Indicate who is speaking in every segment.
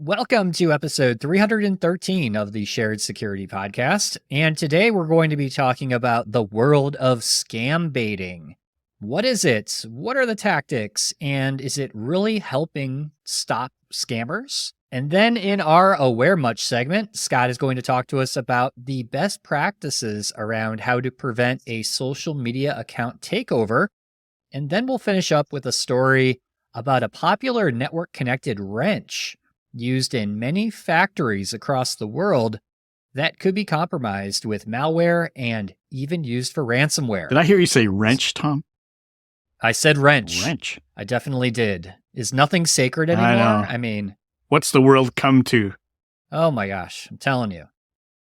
Speaker 1: Welcome to episode 313 of the Shared Security Podcast. And today we're going to be talking about the world of scam baiting. What is it? What are the tactics? And is it really helping stop scammers? And then in our Aware Much segment, Scott is going to talk to us about the best practices around how to prevent a social media account takeover. And then we'll finish up with a story about a popular network-connected wrench used in many factories across the world that could be compromised with malware and even used for ransomware.
Speaker 2: Did I hear you say wrench, Tom?
Speaker 1: I said wrench.
Speaker 2: Wrench.
Speaker 1: I definitely did. Is nothing sacred anymore?
Speaker 2: I know.
Speaker 1: I mean,
Speaker 2: what's the world come to?
Speaker 1: Oh my gosh, I'm telling you.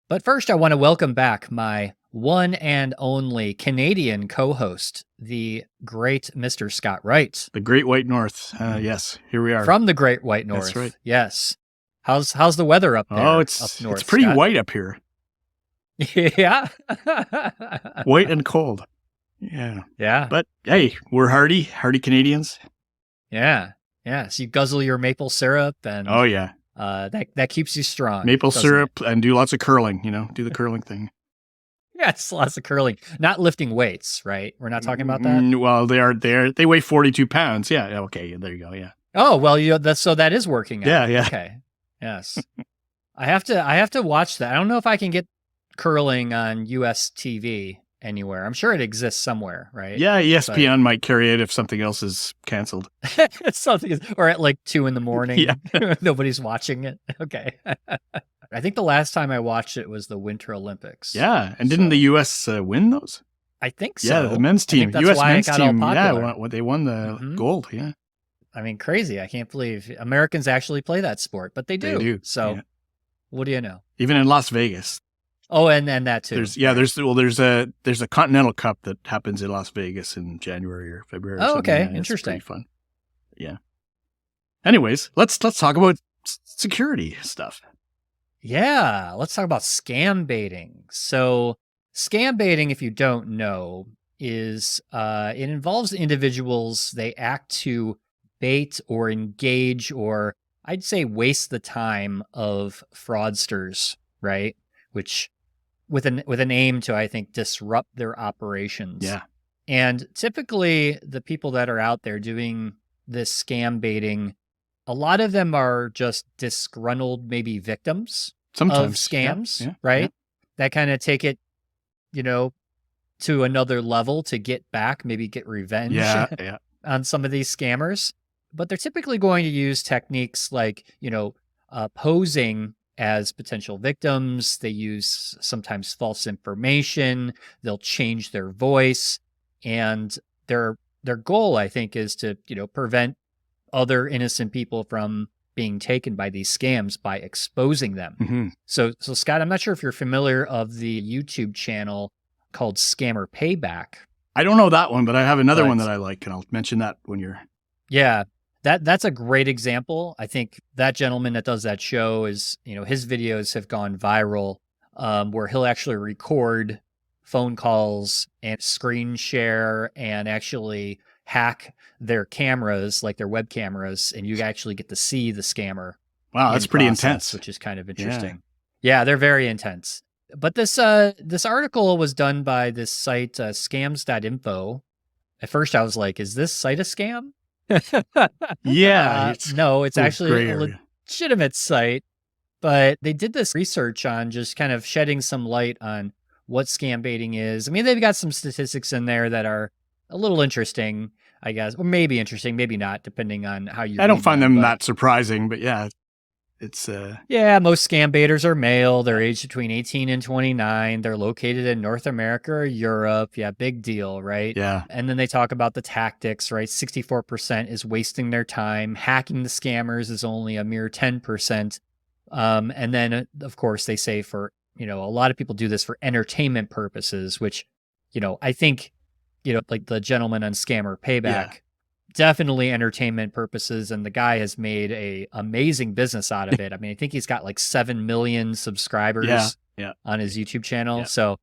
Speaker 1: But first, I want to welcome back my one and only Canadian co-host, the great Mr. Scott Wright.
Speaker 2: The Great White North. Yes, here we are.
Speaker 1: From the Great White North.
Speaker 2: That's right.
Speaker 1: Yes. How's the weather up there?
Speaker 2: Oh,
Speaker 1: up north,
Speaker 2: it's pretty
Speaker 1: Scott?
Speaker 2: white up here.
Speaker 1: Yeah.
Speaker 2: White and cold. Yeah.
Speaker 1: Yeah.
Speaker 2: But hey, we're hardy Canadians.
Speaker 1: Yeah. Yeah. So you guzzle your maple syrup and
Speaker 2: Oh yeah.
Speaker 1: That keeps you strong.
Speaker 2: Maple
Speaker 1: doesn't
Speaker 2: syrup
Speaker 1: it?
Speaker 2: and do lots of curling, do the curling thing.
Speaker 1: Yes, lots of curling. Not lifting weights, right? We're not talking about that.
Speaker 2: Well, they weigh 42 pounds. Yeah. Okay. There you go. Yeah.
Speaker 1: Oh, well, that is working out.
Speaker 2: Yeah. Yeah.
Speaker 1: Okay. Yes. I have to watch that. I don't know if I can get curling on US TV anywhere. I'm sure it exists somewhere, right?
Speaker 2: Yeah. ESPN might carry it if something else is canceled.
Speaker 1: Or at like 2 a.m.
Speaker 2: Yeah.
Speaker 1: Nobody's watching it. Okay. I think the last time I watched it was the Winter Olympics.
Speaker 2: Yeah. And didn't the US win those?
Speaker 1: I think so.
Speaker 2: Yeah, the men's team,
Speaker 1: that's
Speaker 2: U.S.
Speaker 1: why
Speaker 2: men's
Speaker 1: it got all
Speaker 2: team,
Speaker 1: popular.
Speaker 2: they won the gold. Yeah,
Speaker 1: I mean, crazy. I can't believe Americans actually play that sport, but they do.
Speaker 2: They do.
Speaker 1: So,
Speaker 2: yeah.
Speaker 1: What do you know?
Speaker 2: Even in Las Vegas.
Speaker 1: Oh, and that too.
Speaker 2: There's a Continental Cup that happens in Las Vegas in January or February.
Speaker 1: Oh, okay,
Speaker 2: Yeah,
Speaker 1: interesting.
Speaker 2: It's pretty fun. Yeah. Anyways, let's talk about security stuff.
Speaker 1: Yeah, let's talk about scam baiting. So, scam baiting, if you don't know, is it involves individuals. They act to bait or engage, or I'd say waste the time of fraudsters, right? Which with an aim to, I think, disrupt their operations.
Speaker 2: Yeah.
Speaker 1: And typically, the people that are out there doing this scam baiting, a lot of them are just disgruntled, maybe victims
Speaker 2: Sometimes
Speaker 1: of scams,
Speaker 2: yeah,
Speaker 1: right?
Speaker 2: Yeah.
Speaker 1: That kind of take it, to another level to get back, maybe get revenge
Speaker 2: Yeah.
Speaker 1: on some of these scammers. But they're typically going to use techniques like, posing as potential victims. They use sometimes false information. They'll change their voice. And their goal, I think, is to, prevent other innocent people from being taken by these scams by exposing them.
Speaker 2: Mm-hmm.
Speaker 1: So Scott, I'm not sure if you're familiar of the YouTube channel called Scammer Payback.
Speaker 2: I don't know that one, but I have another one that I like, and I'll mention that when you're...
Speaker 1: Yeah, that's a great example. I think that gentleman that does that show is, his videos have gone viral, where he'll actually record phone calls and screen share and actually hack their cameras, like their web cameras, and you actually get to see the scammer.
Speaker 2: Wow, that's pretty intense.
Speaker 1: Which is kind of interesting. Yeah, they're very intense. But this article was done by this site, scams.info. At first I was like, is this site a scam?
Speaker 2: Yeah.
Speaker 1: No, it's actually a
Speaker 2: area.
Speaker 1: legitimate site. But they did this research on just kind of shedding some light on what scam baiting is. I mean, they've got some statistics in there that are a little interesting, I guess, or maybe interesting, maybe not, depending on how you.
Speaker 2: I don't find them that surprising, but yeah, it's.
Speaker 1: Yeah, most scam baiters are male. They're aged between 18 and 29. They're located in North America or Europe. Yeah, big deal, right?
Speaker 2: Yeah.
Speaker 1: And then they talk about the tactics, right? 64% is wasting their time. Hacking the scammers is only a mere 10%. And then, of course, they say for, a lot of people do this for entertainment purposes, which, I think, like the gentleman on Scammer Payback, definitely entertainment purposes. And the guy has made a amazing business out of it. I mean, I think he's got like 7 million subscribers on his YouTube channel.
Speaker 2: Yeah.
Speaker 1: So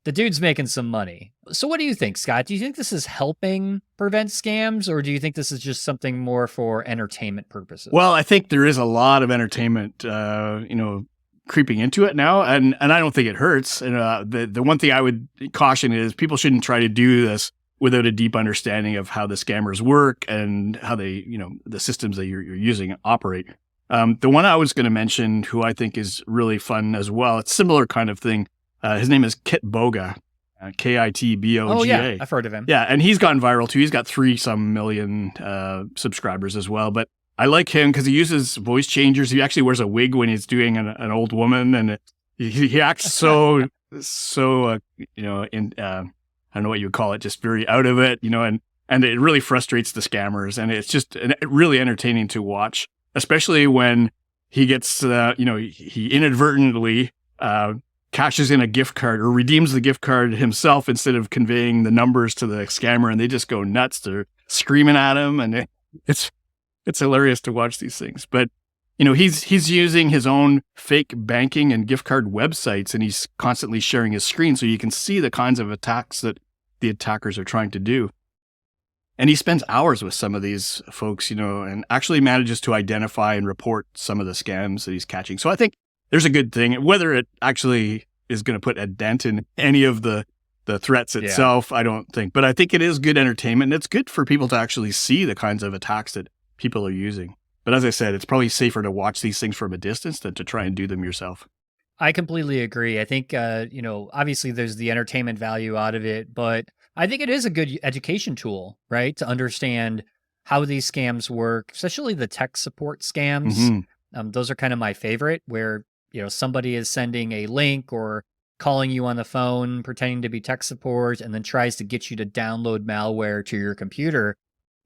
Speaker 1: The dude's making some money. So what do you think, Scott? Do you think this is helping prevent scams, or do you think this is just something more for entertainment purposes?
Speaker 2: Well, I think there is a lot of entertainment, creeping into it now, and I don't think it hurts. And the one thing I would caution is people shouldn't try to do this without a deep understanding of how the scammers work and how they, the systems that you're using operate. The one I was going to mention, who I think is really fun as well, it's a similar kind of thing. His name is Kitboga, Kitboga.
Speaker 1: Oh yeah, I've heard of him.
Speaker 2: Yeah, and he's gone viral too. He's got 3-some million subscribers as well. But I like him because he uses voice changers. He actually wears a wig when he's doing an old woman, and he acts so I don't know what you would call it, just very out of it, and it really frustrates the scammers, and it's just really entertaining to watch, especially when he gets, he inadvertently cashes in a gift card or redeems the gift card himself instead of conveying the numbers to the scammer, and they just go nuts. They're screaming at him, and it's hilarious to watch these things. But he's using his own fake banking and gift card websites, and he's constantly sharing his screen so you can see the kinds of attacks that the attackers are trying to do. And he spends hours with some of these folks, and actually manages to identify and report some of the scams that he's catching. So I think there's a good thing. Whether it actually is going to put a dent in any of the threats itself, I don't think. But I think it is good entertainment, and it's good for people to actually see the kinds of attacks that people are using. But as I said, it's probably safer to watch these things from a distance than to try and do them yourself.
Speaker 1: I completely agree. I think, obviously there's the entertainment value out of it, but I think it is a good education tool, right? To understand how these scams work, especially the tech support scams.
Speaker 2: Mm-hmm.
Speaker 1: Those are kind of my favorite, where, somebody is sending a link or calling you on the phone, pretending to be tech support, and then tries to get you to download malware to your computer.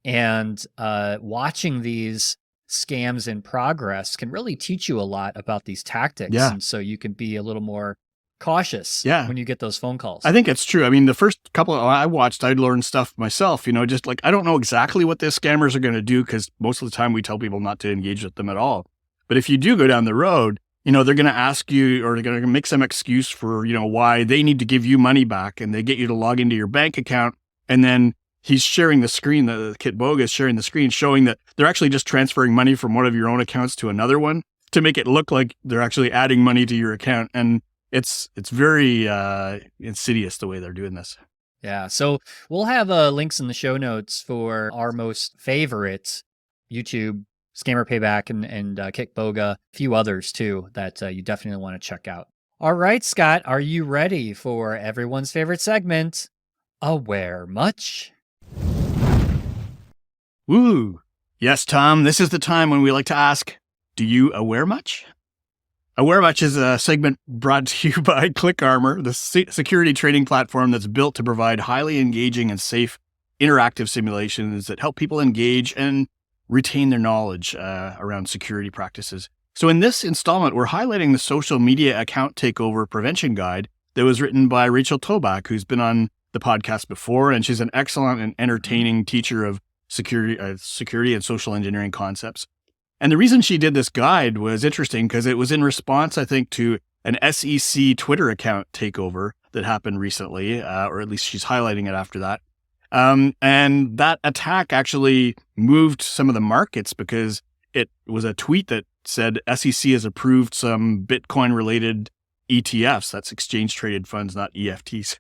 Speaker 1: And watching these scams in progress can really teach you a lot about these tactics.
Speaker 2: Yeah.
Speaker 1: And so you can be a little more cautious when you get those phone calls.
Speaker 2: I think it's true. I mean, the first couple I watched, I'd learned stuff myself, just like, I don't know exactly what the scammers are going to do, because most of the time we tell people not to engage with them at all. But if you do go down the road, they're going to ask you, or they're going to make some excuse for, why they need to give you money back, and they get you to log into your bank account. And then he's sharing the screen, the Kitboga is sharing the screen, showing that they're actually just transferring money from one of your own accounts to another one to make it look like they're actually adding money to your account. And it's very insidious the way they're doing this.
Speaker 1: Yeah. So we'll have links in the show notes for our most favorite YouTube Scammer Payback and Kitboga, a few others too that you definitely want to check out. All right, Scott, are you ready for everyone's favorite segment, Aware Much?
Speaker 2: Woo! Yes, Tom, this is the time when we like to ask, do you aware much? Aware Much is a segment brought to you by ClickArmor, the security training platform that's built to provide highly engaging and safe interactive simulations that help people engage and retain their knowledge around security practices. So in this installment, we're highlighting the social media account takeover prevention guide that was written by Rachel Toback, who's been on the podcast before, and she's an excellent and entertaining teacher of security and social engineering concepts. And the reason she did this guide was interesting because it was in response, I think, to an SEC Twitter account takeover that happened recently, or at least she's highlighting it after that. And that attack actually moved some of the markets because it was a tweet that said SEC has approved some Bitcoin-related ETFs. That's exchange-traded funds, not EFTs.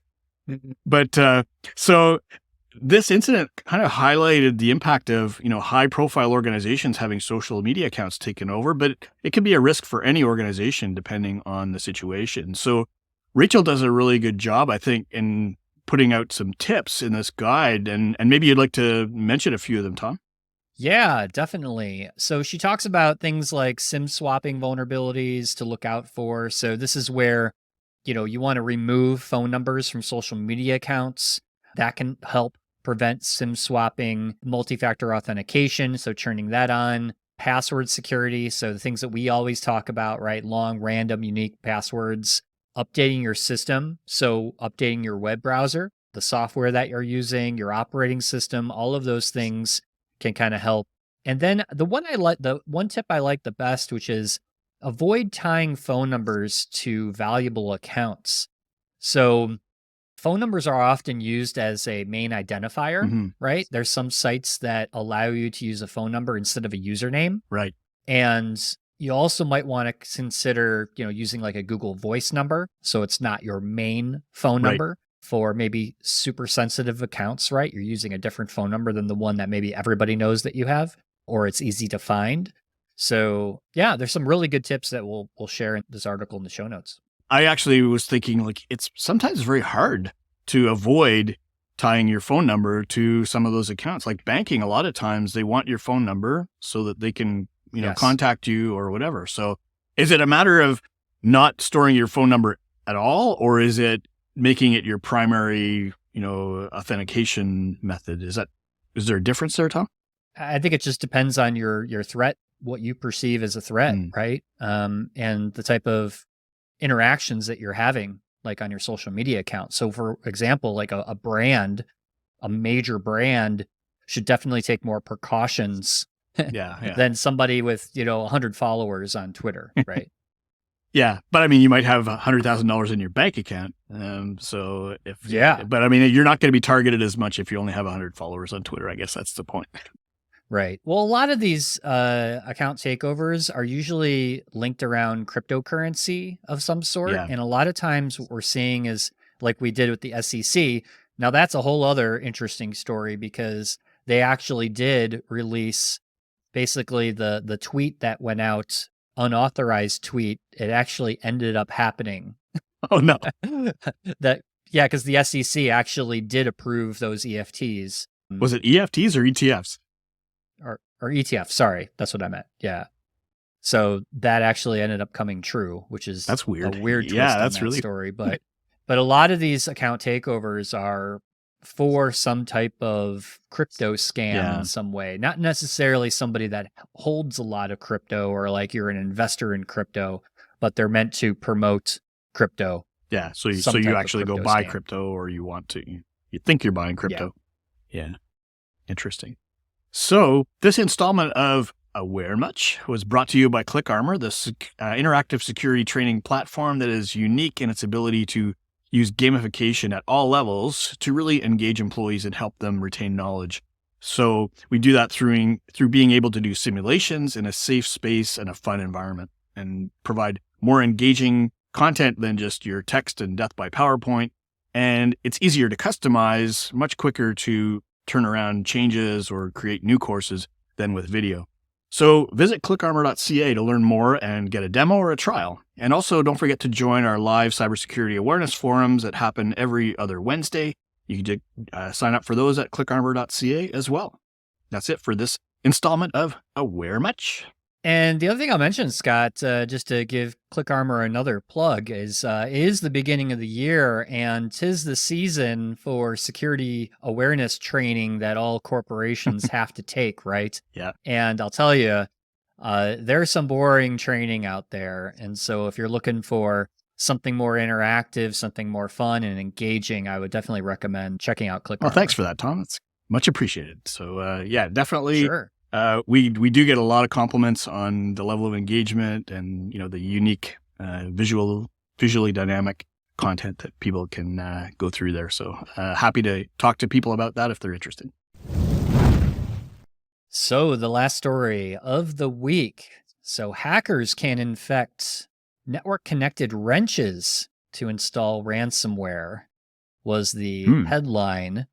Speaker 2: But so this incident kind of highlighted the impact of, high-profile organizations having social media accounts taken over, but it can be a risk for any organization depending on the situation. So Rachel does a really good job, I think, in putting out some tips in this guide, and maybe you'd like to mention a few of them, Tom?
Speaker 1: Yeah, definitely. So she talks about things like SIM swapping vulnerabilities to look out for. So this is where, you want to remove phone numbers from social media accounts. That can help prevent SIM swapping, multi-factor authentication, so turning that on, password security, so the things that we always talk about, right? Long, random, unique passwords, updating your system, so updating your web browser, the software that you're using, your operating system, all of those things can kind of help. And then the one tip I like the best, which is avoid tying phone numbers to valuable accounts. So phone numbers are often used as a main identifier,
Speaker 2: Mhm.
Speaker 1: right? There's some sites that allow you to use a phone number instead of a username.
Speaker 2: Right.
Speaker 1: And you also might want to consider, using like a Google Voice number. So it's not your main phone
Speaker 2: Right.
Speaker 1: number for maybe super sensitive accounts, right? You're using a different phone number than the one that maybe everybody knows that you have, or it's easy to find. So yeah, there's some really good tips that we'll share in this article in the show notes.
Speaker 2: I actually was thinking like it's sometimes very hard to avoid tying your phone number to some of those accounts. Like banking, a lot of times they want your phone number so that they can,
Speaker 1: Yes.
Speaker 2: contact you or whatever. So is it a matter of not storing your phone number at all, or is it making it your primary, authentication method? Is there a difference there, Tom?
Speaker 1: I think it just depends on your threat, what you perceive as a threat, right? And the type of interactions that you're having, like on your social media account. So for example, like a brand, a major brand should definitely take more precautions
Speaker 2: Yeah.
Speaker 1: than somebody with, 100 followers on Twitter, right?
Speaker 2: Yeah, but I mean, you might have $100,000 in your bank account. So but I mean, you're not going to be targeted as much if you only have 100 followers on Twitter. I guess that's the point.
Speaker 1: Right. Well, a lot of these account takeovers are usually linked around cryptocurrency of some sort.
Speaker 2: Yeah.
Speaker 1: And a lot of times what we're seeing is like we did with the SEC. Now, that's a whole other interesting story because they actually did release basically the tweet that went out, unauthorized tweet. It actually ended up happening.
Speaker 2: Oh, no.
Speaker 1: Because the SEC actually did approve those EFTs.
Speaker 2: Was it EFTs or ETFs?
Speaker 1: Or ETF, sorry. That's what I meant. Yeah. So that actually ended up coming true, which is
Speaker 2: that's weird.
Speaker 1: A weird twist
Speaker 2: yeah,
Speaker 1: on
Speaker 2: that's
Speaker 1: that
Speaker 2: really
Speaker 1: story. But a lot of these account takeovers are for some type of crypto scam in some way. Not necessarily somebody that holds a lot of crypto or like you're an investor in crypto, but they're meant to promote crypto.
Speaker 2: Yeah. So you actually go buy crypto, or you want to, you think you're buying crypto. Yeah. Interesting. So this installment of Aware Much was brought to you by ClickArmor, the interactive security training platform that is unique in its ability to use gamification at all levels to really engage employees and help them retain knowledge. So we do that through being able to do simulations in a safe space and a fun environment, and provide more engaging content than just your text and death by PowerPoint. And it's easier to customize, much quicker to turn around changes or create new courses than with video. So visit clickarmor.ca to learn more and get a demo or a trial. And also don't forget to join our live cybersecurity awareness forums that happen every other Wednesday. You can sign up for those at clickarmor.ca as well. That's it for this installment of Aware Much.
Speaker 1: And the other thing I'll mention, Scott, just to give ClickArmor another plug, is the beginning of the year, and 'tis the season for security awareness training that all corporations have to take, right?
Speaker 2: Yeah.
Speaker 1: And I'll tell you, there's some boring training out there. And so if you're looking for something more interactive, something more fun and engaging, I would definitely recommend checking out ClickArmor.
Speaker 2: Well, thanks for that, Tom. It's much appreciated. So definitely.
Speaker 1: Sure.
Speaker 2: We do get a lot of compliments on the level of engagement and, the unique, visually dynamic content that people can go through there. So happy to talk to people about that if they're interested.
Speaker 1: So the last story of the week. So hackers can infect network connected wrenches to install ransomware was the headline.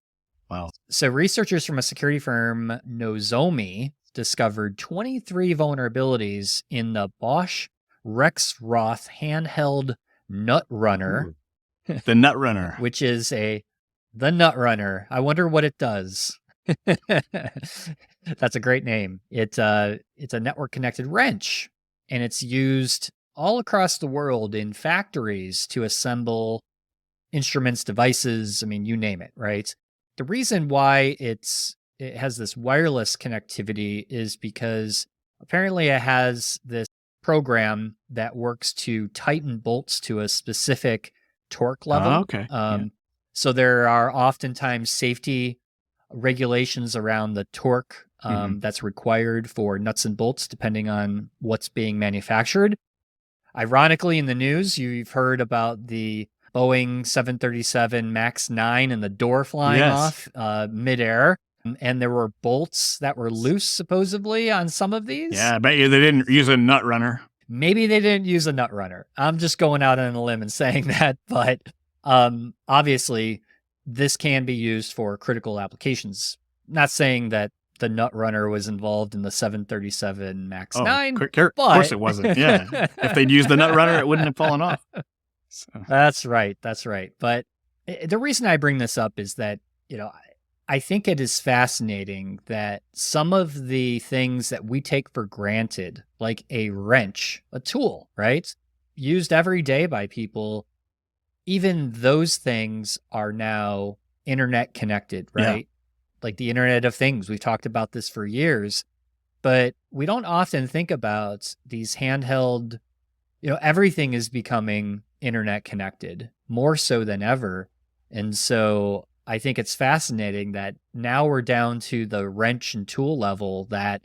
Speaker 2: Wow.
Speaker 1: So researchers from a security firm, Nozomi, discovered 23 vulnerabilities in the Bosch Rexroth handheld nut runner.
Speaker 2: The nut runner.
Speaker 1: Which is the nut runner. I wonder what it does. That's a great name. It's a network connected wrench, and it's used all across the world in factories to assemble instruments, devices. I mean, you name it, right? The reason why it has this wireless connectivity is because apparently it has this program that works to tighten bolts to a specific torque level.
Speaker 2: Oh, okay.
Speaker 1: So there are oftentimes safety regulations around the torque that's required for nuts and bolts, depending on what's being manufactured. Ironically, in the news, you've heard about the Boeing 737 MAX 9 and the door flying
Speaker 2: Yes.
Speaker 1: off midair. And there were bolts that were loose, supposedly, on some of these.
Speaker 2: Yeah, I bet you they didn't use a nut runner.
Speaker 1: Maybe they didn't use a nut runner. I'm just going out on a limb and saying that. But obviously, this can be used for critical applications. Not saying that the nut runner was involved in the 737 MAX 9.
Speaker 2: Of course it wasn't. Yeah. If they'd used the nut runner, it wouldn't have fallen off. So.
Speaker 1: That's right. But the reason I bring this up is that, I think it is fascinating that some of the things that we take for granted, like a wrench, a tool, right? Used every day by people, even those things are now internet connected, right? Yeah. Like the Internet of Things. We've talked about this for years, but we don't often think about these handheld, everything is becoming internet connected more so than ever. And so I think it's fascinating that now we're down to the wrench and tool level that,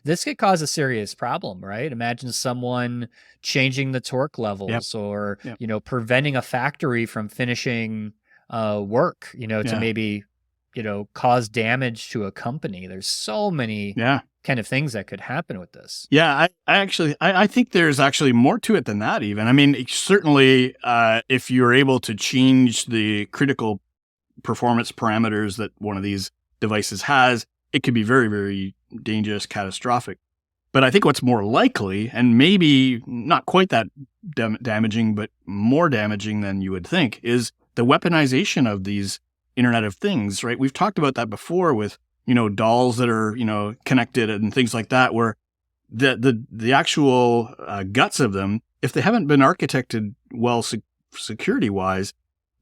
Speaker 1: this could cause a serious problem, right? Imagine someone changing the torque levels or, preventing a factory from finishing work, to maybe, cause damage to a company. There's so many kind of things that could happen with this.
Speaker 2: Yeah, I think there's actually more to it than that even. Certainly if you're able to change the critical performance parameters that one of these devices has, it could be very, very dangerous, catastrophic. But I think what's more likely, and maybe not quite that damaging, but more damaging than you would think, is the weaponization of these Internet of Things, right? We've talked about that before with, dolls that are, connected and things like that, where the actual guts of them, if they haven't been architected well security-wise,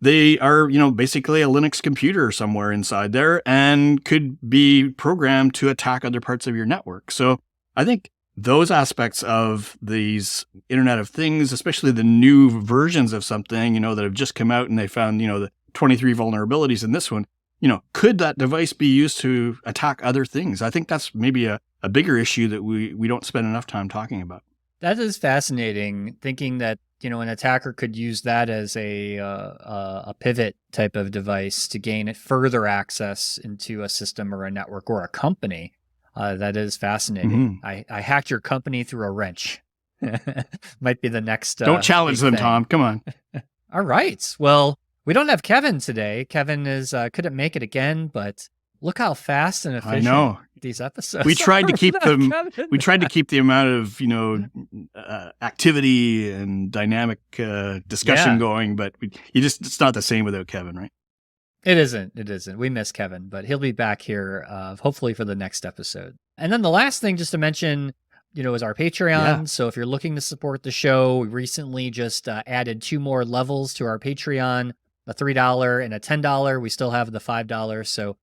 Speaker 2: they are, basically a Linux computer somewhere inside there and could be programmed to attack other parts of your network. So I think those aspects of these Internet of Things, especially the new versions of something, that have just come out and they found, the 23 vulnerabilities in this one, could that device be used to attack other things? I think that's maybe a bigger issue that we don't spend enough time talking about.
Speaker 1: That is fascinating, thinking that, an attacker could use that as a pivot type of device to gain further access into a system or a network or a company. That is fascinating. Mm-hmm. I hacked your company through a wrench. Might be the next.
Speaker 2: Don't challenge them, Tom. Come on.
Speaker 1: All right. Well, we don't have Kevin today. Kevin couldn't make it again, but look how fast and efficient these episodes.
Speaker 2: We tried to keep them. We tried to keep the amount of activity and dynamic discussion going, but it's not the same without Kevin, right?
Speaker 1: It isn't. We miss Kevin, but he'll be back here hopefully for the next episode. And then the last thing just to mention, is our Patreon. Yeah. So if you're looking to support the show, we recently just added 2 more levels to our Patreon, a $3 and a $10. We still have the $5. So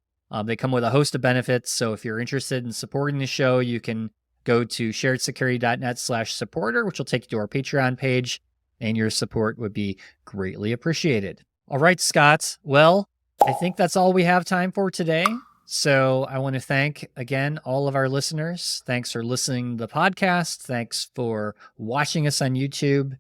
Speaker 1: they come with a host of benefits. So if you're interested in supporting the show, you can go to sharedsecurity.net/supporter, which will take you to our Patreon page, and your support would be greatly appreciated. All right, Scott. Well, I think that's all we have time for today. So I want to thank, again, all of our listeners. Thanks for listening to the podcast. Thanks for watching us on YouTube.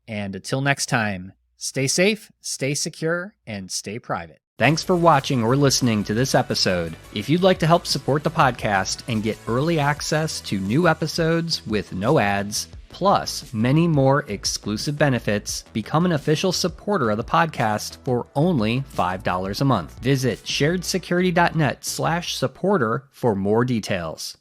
Speaker 1: And until next time, stay safe, stay secure, and stay private. Thanks for watching or listening to this episode. If you'd like to help support the podcast and get early access to new episodes with no ads, plus many more exclusive benefits, become an official supporter of the podcast for only $5 a month. Visit sharedsecurity.net/supporter for more details.